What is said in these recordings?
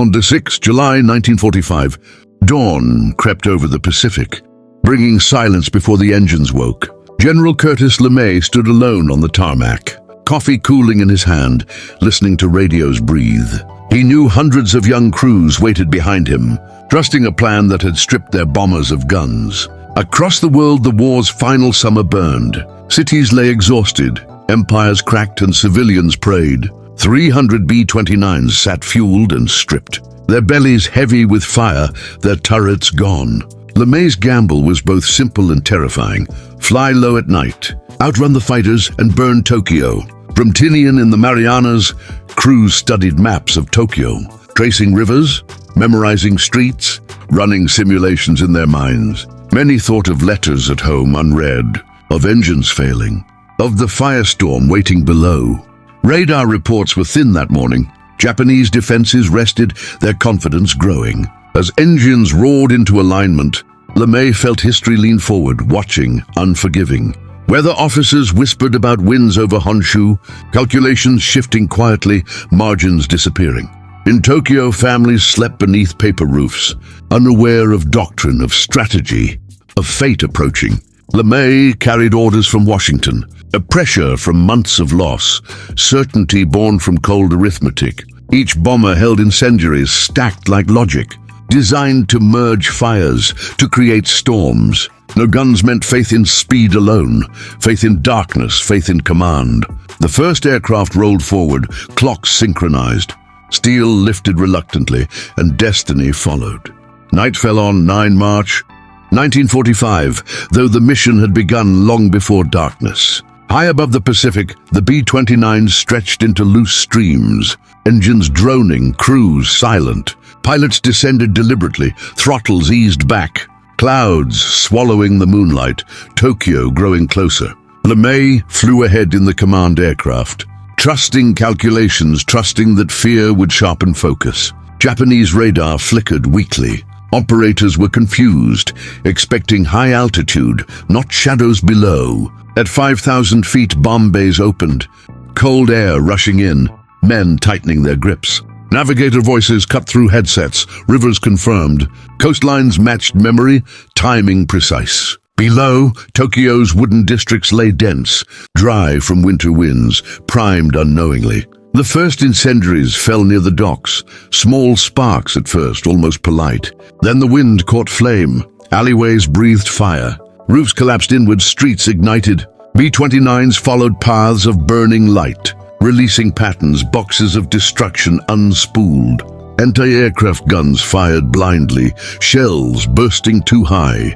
On the 6th July 1945, dawn crept over the Pacific, bringing silence before the engines woke. General Curtis LeMay stood alone on the tarmac, coffee cooling in his hand, listening to radios breathe. He knew hundreds of young crews waited behind him, trusting a plan that had stripped their bombers of guns. Across the world, the war's final summer burned. Cities lay exhausted, empires cracked, and civilians prayed. 300 B-29s sat fueled and stripped, their bellies heavy with fire, their turrets gone. LeMay's gamble was both simple and terrifying. Fly low at night, outrun the fighters, and burn Tokyo. From Tinian in the Marianas, crews studied maps of Tokyo, tracing rivers, memorizing streets, running simulations in their minds. Many thought of letters at home unread, of engines failing, of the firestorm waiting below. Radar reports were thin that morning. Japanese defenses rested, their confidence growing. As engines roared into alignment, LeMay felt history lean forward, watching, unforgiving. Weather officers whispered about winds over Honshu, calculations shifting quietly, margins disappearing. In Tokyo, families slept beneath paper roofs, unaware of doctrine, of strategy, of fate approaching. LeMay carried orders from Washington, a pressure from months of loss, certainty born from cold arithmetic. Each bomber held incendiaries stacked like logic, designed to merge fires, to create storms. No guns meant faith in speed alone, faith in darkness, faith in command. The first aircraft rolled forward, clocks synchronized. Steel lifted reluctantly, and destiny followed. Night fell on 9 March 1945, though the mission had begun long before darkness. High above the Pacific, the B-29s stretched into loose streams, engines droning, crews silent. Pilots descended deliberately, throttles eased back. Clouds swallowing the moonlight, Tokyo growing closer. LeMay flew ahead in the command aircraft, trusting calculations, trusting that fear would sharpen focus. Japanese radar flickered weakly. Operators were confused, expecting high altitude, not shadows below. At 5,000 feet, bomb bays opened, cold air rushing in, men tightening their grips. Navigator voices cut through headsets, rivers confirmed, coastlines matched memory, timing precise. Below, Tokyo's wooden districts lay dense, dry from winter winds, primed unknowingly. The first incendiaries fell near the docks, small sparks at first, almost polite. Then the wind caught flame, alleyways breathed fire. Roofs collapsed inward, streets ignited. B-29s followed paths of burning light, releasing patterns, boxes of destruction unspooled. Anti-aircraft guns fired blindly, shells bursting too high.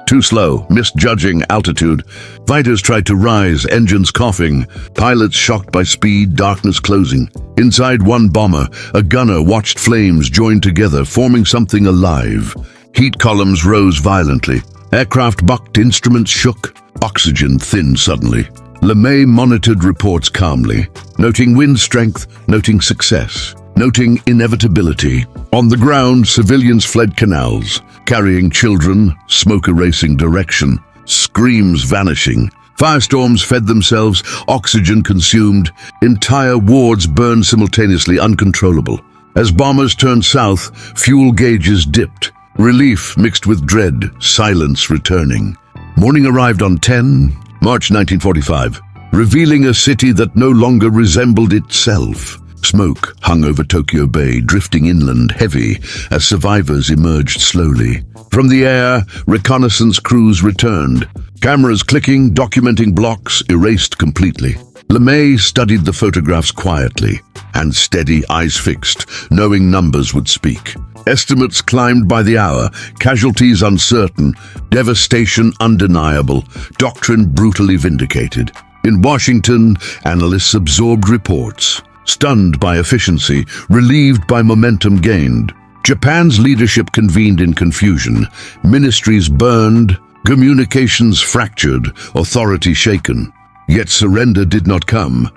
Too slow, misjudging altitude. Fighters tried to rise, engines coughing. Pilots shocked by speed, darkness closing. Inside one bomber, a gunner watched flames join together, forming something alive. Heat columns rose violently. Aircraft bucked, instruments shook. Oxygen thinned suddenly. LeMay monitored reports calmly, noting wind strength, noting success, noting inevitability. On the ground, civilians fled canals, carrying children, smoke erasing direction, screams vanishing. Firestorms fed themselves, oxygen consumed. Entire wards burned simultaneously, uncontrollable. As bombers turned south, fuel gauges dipped. Relief mixed with dread, silence returning. Morning arrived on 10 March 1945, revealing a city that no longer resembled itself. Smoke hung over Tokyo Bay, drifting inland, heavy, as survivors emerged slowly. From the air, reconnaissance crews returned, cameras clicking, documenting blocks erased completely. LeMay studied the photographs quietly, hands steady, eyes fixed, knowing numbers would speak. Estimates climbed by the hour, casualties uncertain, devastation undeniable, doctrine brutally vindicated. In Washington, analysts absorbed reports, stunned by efficiency, relieved by momentum gained. Japan's leadership convened in confusion, ministries burned, communications fractured, authority shaken. Yet surrender did not come.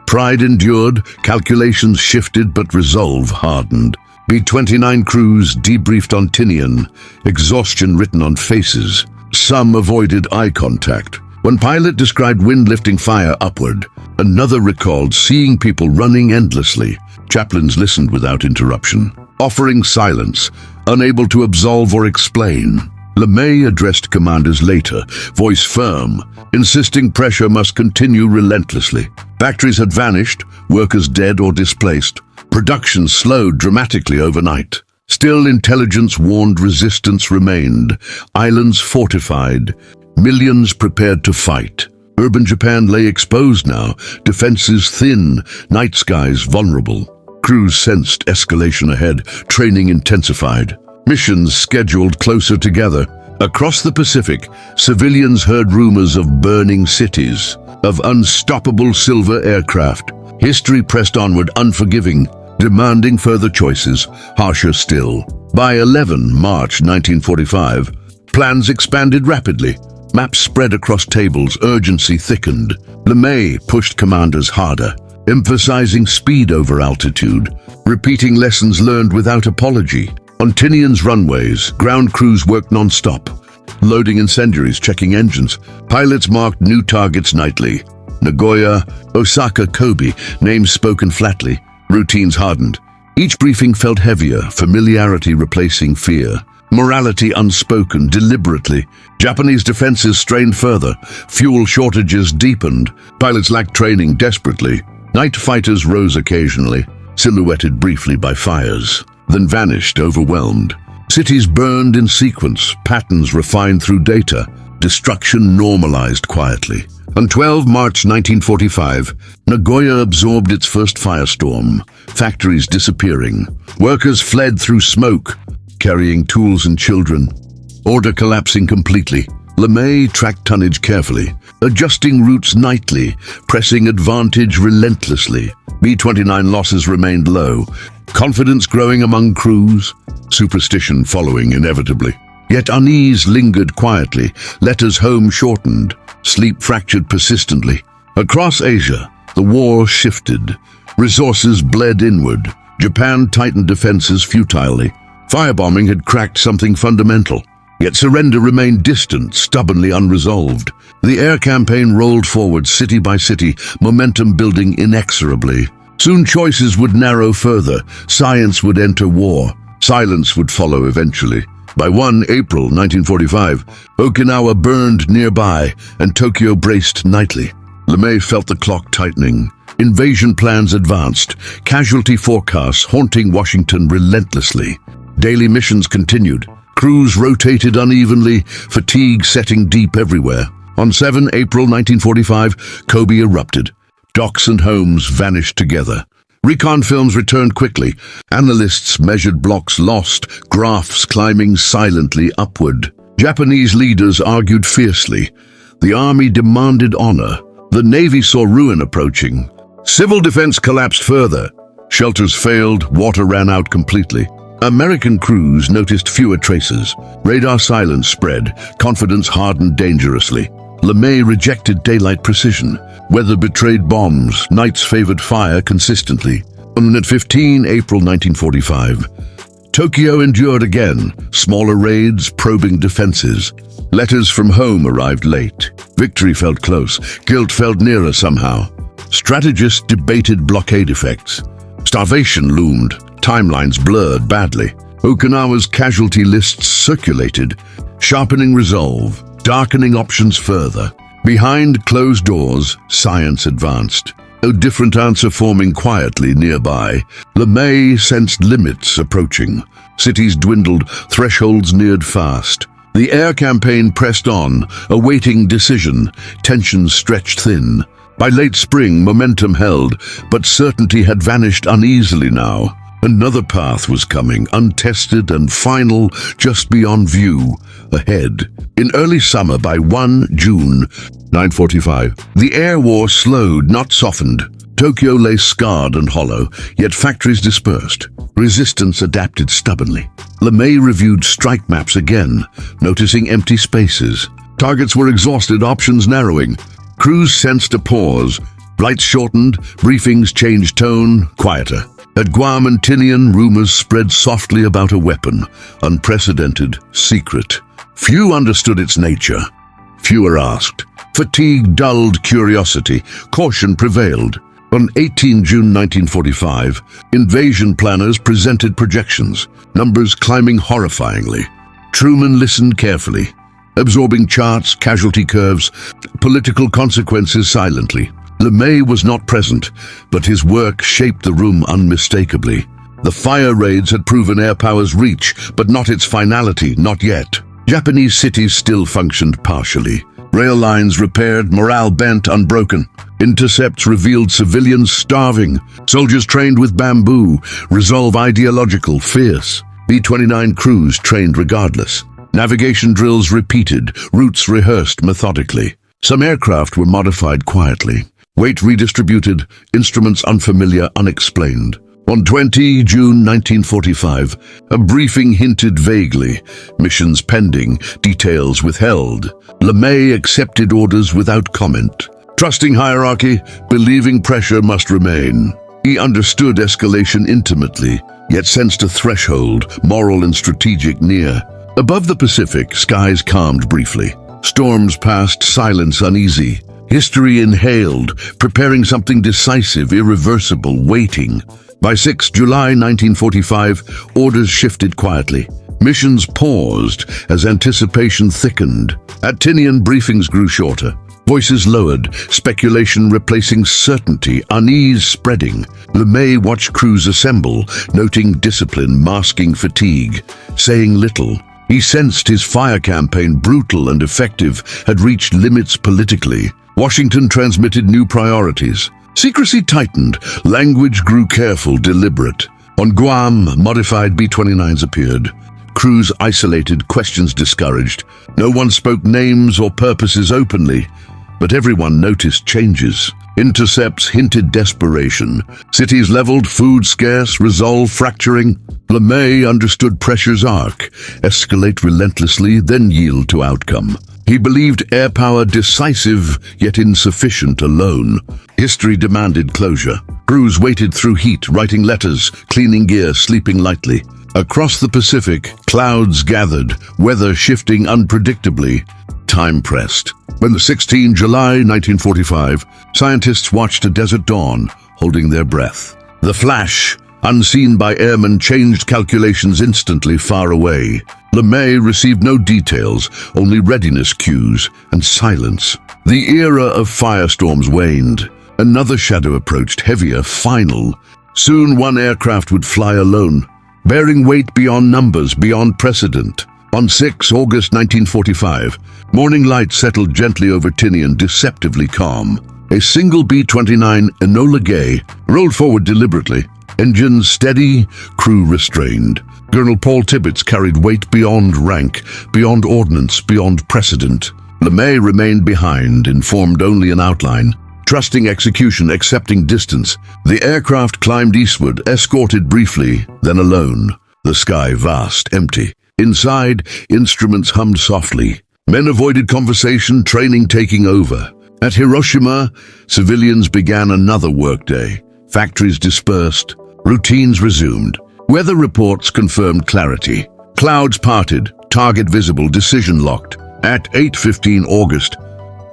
Pride endured, calculations shifted, but resolve hardened. B-29 crews debriefed on Tinian, exhaustion written on faces. Some avoided eye contact. One pilot described wind lifting fire upward. Another recalled seeing people running endlessly. Chaplains listened without interruption. offering silence, unable to absolve or explain. LeMay addressed commanders later, voice firm, insisting pressure must continue relentlessly. Factories had vanished, workers dead or displaced. Production slowed dramatically overnight. Still, intelligence warned resistance remained, islands fortified, millions prepared to fight. Urban Japan lay exposed now, defenses thin, night skies vulnerable. Crews sensed escalation ahead, training intensified. Missions scheduled closer together. Across the Pacific, civilians heard rumors of burning cities, of unstoppable silver aircraft. History pressed onward unforgiving, demanding further choices, harsher still. By 11 March 1945, plans expanded rapidly. Maps spread across tables, urgency thickened. LeMay pushed commanders harder, emphasizing speed over altitude, repeating lessons learned without apology. On Tinian's runways, ground crews worked non-stop, loading incendiaries, checking engines. Pilots marked new targets nightly. Nagoya, Osaka, Kobe, names spoken flatly, routines hardened. Each briefing felt heavier, familiarity replacing fear. Morality unspoken, deliberately. Japanese defenses strained further. Fuel shortages deepened. Pilots lacked training desperately. Night fighters rose occasionally, silhouetted briefly by fires, then vanished overwhelmed. Cities burned in sequence, patterns refined through data. Destruction normalized quietly. On 12 March 1945, Nagoya absorbed its first firestorm, factories disappearing. Workers fled through smoke, carrying tools and children. Order collapsing completely. LeMay tracked tonnage carefully, adjusting routes nightly, pressing advantage relentlessly. B-29 losses remained low, confidence growing among crews, superstition following inevitably. Yet unease lingered quietly, letters home shortened, sleep fractured persistently. Across Asia, the war shifted. Resources bled inward. Japan tightened defenses futilely. Firebombing had cracked something fundamental. Yet surrender remained distant, stubbornly unresolved. The air campaign rolled forward city by city, momentum building inexorably. Soon choices would narrow further. Science would enter war. Silence would follow eventually. By 1 April 1945, Okinawa burned nearby and Tokyo braced nightly. LeMay felt the clock tightening. Invasion plans advanced, casualty forecasts haunting Washington relentlessly. Daily missions continued. Crews rotated unevenly, fatigue setting deep everywhere. On 7 April 1945, Kobe erupted. Docks and homes vanished together. Recon films returned quickly. Analysts measured blocks lost, graphs climbing silently upward. Japanese leaders argued fiercely. The army demanded honor. The Navy saw ruin approaching. Civil defense collapsed further. Shelters failed, water ran out completely. American crews noticed fewer traces. Radar silence spread, confidence hardened dangerously. LeMay rejected daylight precision. Weather betrayed bombs, nights favored fire consistently. And at 15 April 1945, Tokyo endured again, smaller raids, probing defenses. Letters from home arrived late. Victory felt close, guilt felt nearer somehow. Strategists debated blockade effects. Starvation loomed, timelines blurred badly. Okinawa's casualty lists circulated, sharpening resolve, darkening options further. Behind closed doors, science advanced. A different answer forming quietly nearby. LeMay sensed limits approaching. Cities dwindled, thresholds neared fast. The air campaign pressed on, awaiting decision. Tensions stretched thin. By late spring, momentum held, but certainty had vanished uneasily now. Another path was coming, untested and final, just beyond view, ahead. In early summer, by 1 June 1945, the air war slowed, not softened. Tokyo lay scarred and hollow, yet factories dispersed. Resistance adapted stubbornly. LeMay reviewed strike maps again, noticing empty spaces. Targets were exhausted, options narrowing. Crews sensed a pause. Flights shortened, briefings changed tone, quieter. At Guam and Tinian, rumors spread softly about a weapon, unprecedented, secret. Few understood its nature. Fewer asked. Fatigue dulled curiosity. Caution prevailed. On 18 June 1945, invasion planners presented projections, numbers climbing horrifyingly. Truman listened carefully, absorbing charts, casualty curves, political consequences silently. LeMay was not present, but his work shaped the room unmistakably. The fire raids had proven airpower's reach, but not its finality, not yet. Japanese cities still functioned partially. Rail lines repaired, morale bent, unbroken. Intercepts revealed civilians starving. Soldiers trained with bamboo, resolve ideological, fierce. B-29 crews trained regardless. Navigation drills repeated, routes rehearsed methodically. Some aircraft were modified quietly. Weight redistributed, instruments unfamiliar, unexplained. On 20 June 1945, a briefing hinted vaguely, missions pending, details withheld. LeMay accepted orders without comment. Trusting hierarchy, believing pressure must remain. He understood escalation intimately, yet sensed a threshold, moral and strategic, near. Above the Pacific, skies calmed briefly. Storms passed, silence uneasy. History inhaled, preparing something decisive, irreversible, waiting. By 6 July 1945, orders shifted quietly. Missions paused as anticipation thickened. At Tinian, briefings grew shorter. Voices lowered, speculation replacing certainty, unease spreading. LeMay watched crews assemble, noting discipline masking fatigue, saying little. He sensed his fire campaign, brutal and effective, had reached limits politically. Washington transmitted new priorities. Secrecy tightened, language grew careful, deliberate. On Guam, modified B-29s appeared. Crews isolated, questions discouraged. No one spoke names or purposes openly, but everyone noticed changes. Intercepts hinted desperation. Cities leveled, food scarce, resolve fracturing. LeMay understood pressure's arc, escalate relentlessly, then yield to outcome. He believed air power decisive, yet insufficient alone. History demanded closure. Crews waited through heat, writing letters, cleaning gear, sleeping lightly. Across the Pacific, clouds gathered, weather shifting unpredictably. Time pressed. When the 16 July 1945, scientists watched a desert dawn, holding their breath. The flash, unseen by airmen, changed calculations instantly far away. LeMay received no details, only readiness cues and silence. The era of firestorms waned. Another shadow approached, heavier, final. Soon one aircraft would fly alone, bearing weight beyond numbers, beyond precedent. On 6 August 1945, morning light settled gently over Tinian, deceptively calm. A single B-29 Enola Gay rolled forward deliberately, engines steady, crew restrained. Colonel Paul Tibbets carried weight beyond rank, beyond ordnance, beyond precedent. LeMay remained behind, informed only in outline. Trusting execution, accepting distance, the aircraft climbed eastward, escorted briefly, then alone. The sky vast, empty. Inside, instruments hummed softly. Men avoided conversation, training taking over. At Hiroshima, civilians began another workday. Factories dispersed, routines resumed. Weather reports confirmed clarity. Clouds parted, target visible, decision locked. At 8:15 August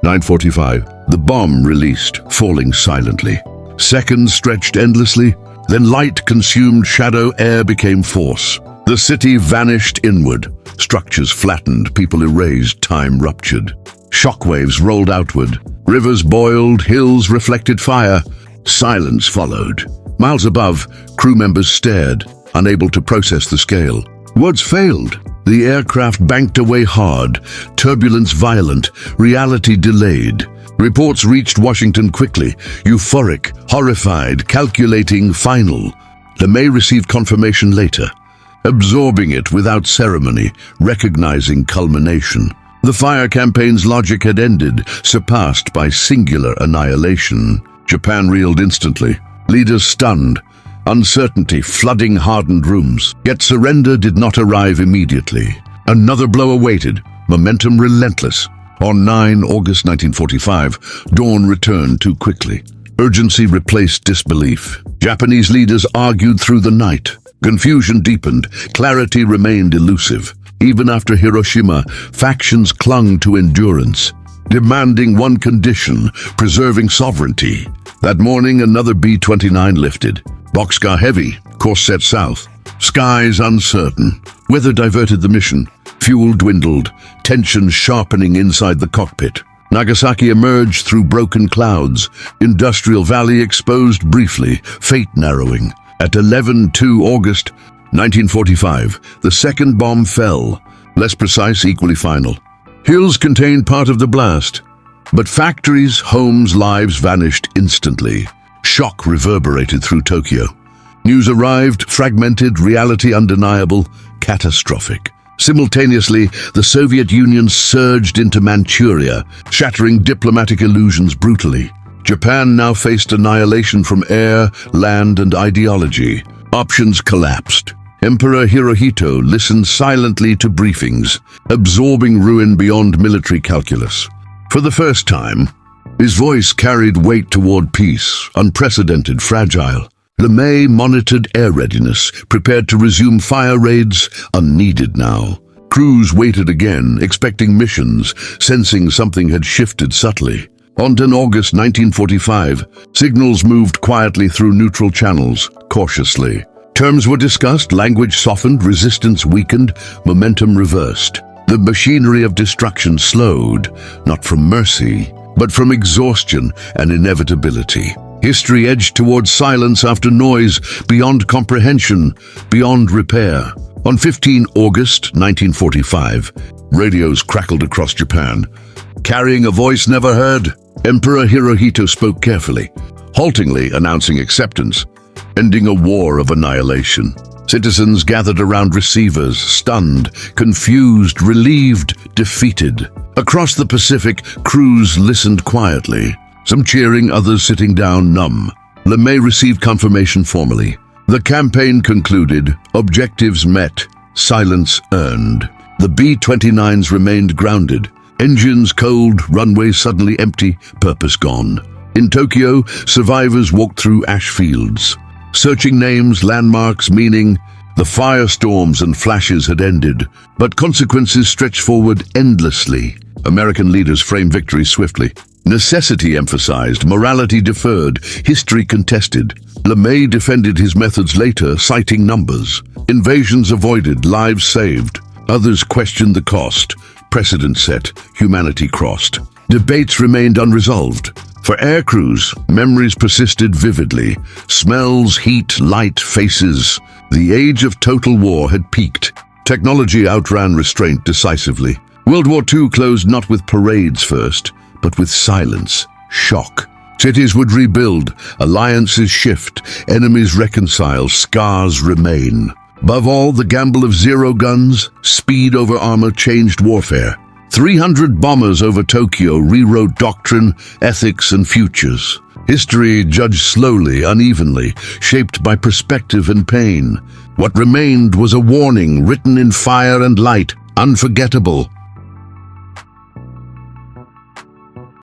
9:45, the bomb released, falling silently. Seconds stretched endlessly, then light consumed shadow, air became force. The city vanished inward. Structures flattened, people erased, time ruptured. Shockwaves rolled outward. Rivers boiled, hills reflected fire. Silence followed. Miles above, crew members stared, unable to process the scale. Words failed. The aircraft banked away hard, turbulence violent, reality delayed. Reports reached Washington quickly, euphoric, horrified, calculating, final. LeMay received confirmation later, absorbing it without ceremony, recognizing culmination. The fire campaign's logic had ended, surpassed by singular annihilation. Japan reeled instantly, leaders stunned, uncertainty flooding hardened rooms. Yet surrender did not arrive immediately. Another blow awaited, momentum relentless. On 9 August 1945, dawn returned too quickly. Urgency replaced disbelief. Japanese leaders argued through the night. Confusion deepened, clarity remained elusive. Even after Hiroshima, factions clung to endurance. demanding one condition: preserving sovereignty. That morning, another B-29 lifted. Boxcar heavy, course set south. Skies uncertain. Weather diverted the mission. Fuel dwindled, tension sharpening inside the cockpit. Nagasaki emerged through broken clouds. Industrial Valley exposed briefly, fate narrowing. At 11:02 August 1945, the second bomb fell. Less precise, equally final. Hills contained part of the blast. But factories, homes, lives vanished instantly. Shock reverberated through Tokyo. News arrived, fragmented, reality undeniable, catastrophic. Simultaneously, the Soviet Union surged into Manchuria, shattering diplomatic illusions brutally. Japan now faced annihilation from air, land, and ideology. Options collapsed. Emperor Hirohito listened silently to briefings, absorbing ruin beyond military calculus. For the first time, his voice carried weight toward peace, unprecedented, fragile. LeMay monitored air readiness, prepared to resume fire raids, unneeded now. Crews waited again, expecting missions, sensing something had shifted subtly. On August 1945, signals moved quietly through neutral channels, cautiously. Terms were discussed, language softened, resistance weakened, momentum reversed. The machinery of destruction slowed, not from mercy, but from exhaustion and inevitability. History edged towards silence after noise, beyond comprehension, beyond repair. On 15 August 1945, radios crackled across Japan. Carrying a voice never heard, Emperor Hirohito spoke carefully, haltingly announcing acceptance, ending a war of annihilation. Citizens gathered around receivers, stunned, confused, relieved, defeated. Across the Pacific, crews listened quietly, some cheering, others sitting down numb. LeMay received confirmation formally. The campaign concluded, objectives met, silence earned. The B-29s remained grounded, engines cold, runways suddenly empty, purpose gone. In Tokyo, survivors walked through ash fields, searching names, landmarks, meaning. The firestorms and flashes had ended, but consequences stretched forward endlessly. American leaders framed victory swiftly. Necessity emphasized, morality deferred, history contested. LeMay defended his methods later, citing numbers. Invasions avoided, lives saved. Others questioned the cost. Precedent set, humanity crossed. Debates remained unresolved. For air crews, memories persisted vividly. Smells, heat, light, faces. The age of total war had peaked. Technology outran restraint decisively. World War II closed not with parades first, but with silence, shock. Cities would rebuild, alliances shift, enemies reconcile, scars remain. Above all, the gamble of zero guns, speed over armor changed warfare. 300 bombers over Tokyo rewrote doctrine, ethics, and futures. History judged slowly, unevenly, shaped by perspective and pain. What remained was a warning written in fire and light, unforgettable.